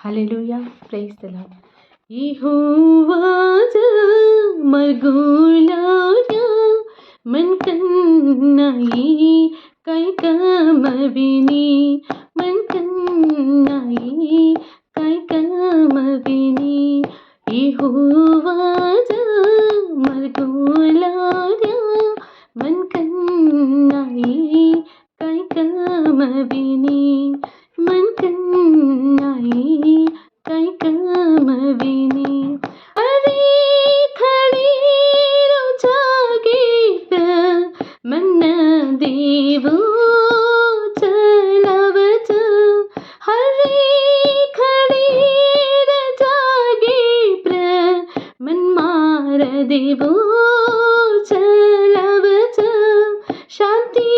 Hallelujah. Praise the Lord. യഹോവാജ മർഗോലായ മൻകന്നായി കൈകമവിനി മൻകന്നായി കൈകമവിനി യഹോവാജ മർഗോലായ മൻകന്നായി കൈകമവിനി മൻകന്നായി കൈകമവിനി अरे खड़ी रो जागीत मन देवो चलवच हरे खड़ी रो जागीत मन मार देवो चलवच शांति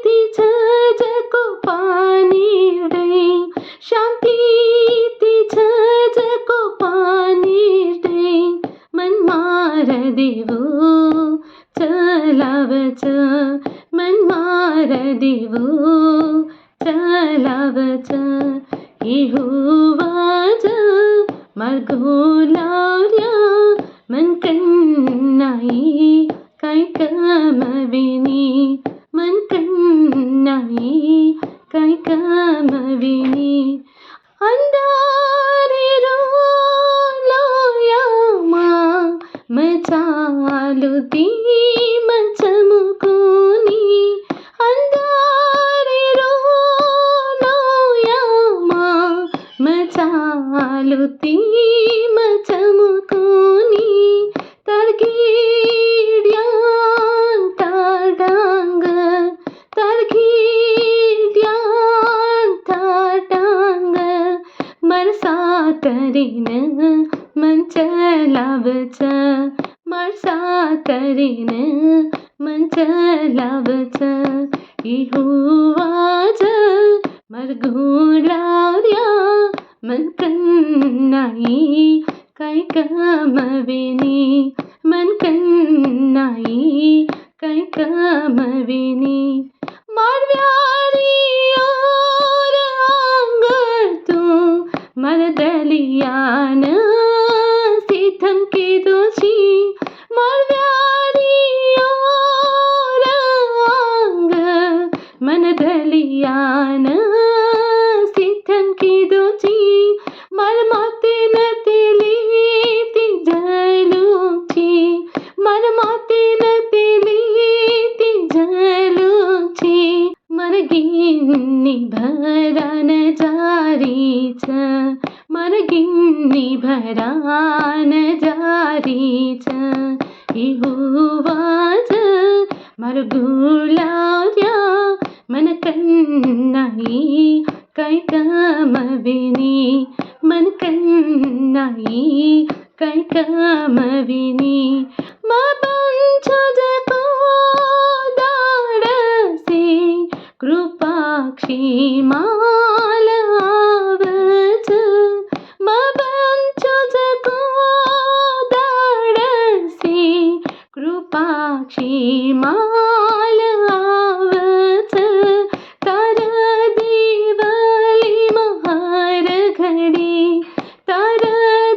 थी छज को पानी रे शांति थी छज को पानी रे मन मार देवो चलावच मन मार देवो चलावच यहोवाज मर्गोलार्या मन कन्नाई कैकमविनी मन कन्नाई कैकमविनी अंधारेरो लोयामा मचालुती मचमुकोनी अंधारेरो लोयामा मचालुती मचमुकोनी तरगिड्यान ताडांग तरगिड्यान ताडांग मरसा तरीन मन चलावच मरसा तरीन मन चलावच यहोवाज मर्गोलार्या मन कन्नाई कैकमविनी मन कन्नाई कैकमविनी मारव्यारी और आंगर तू मरदलियान सीथम की दोषी मारव्यारी और आंग मनदलियान सीथम की दोषी मर माते न तेली ती जलूची मर माते न तेली ती जलूची मन गिन्नी भरान जारीच मन गिन्नी भरान जारीच यहोवाज मर्गोलार्या मन कन्नाई कैकमविनी मन कन्नाई कैकमविनी मपंचजको दाडसे कृपाक्षी मालावच मपंचजको दाडसे कृपाक्षी मालावच तार देवली महार घडी तार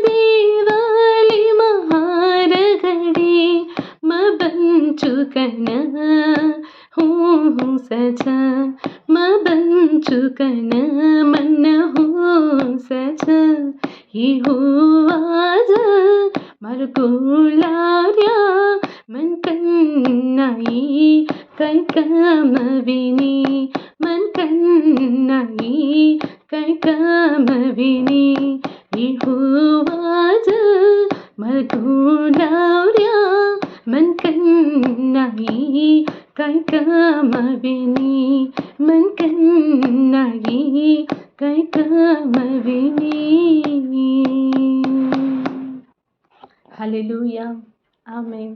देवली महार घडी मबंचुकन हूँ सच मबंचुकन मन हूँ सच यहोवाज मर्गोलार्या मन कन्नाई कैकमविनी मन कन्नाई कैकमविनी यहोवाज मर्गोलार्या मन कन्नाई कैकमविनी मन कन्नाई कैकमविनी हालेलुया आमेन।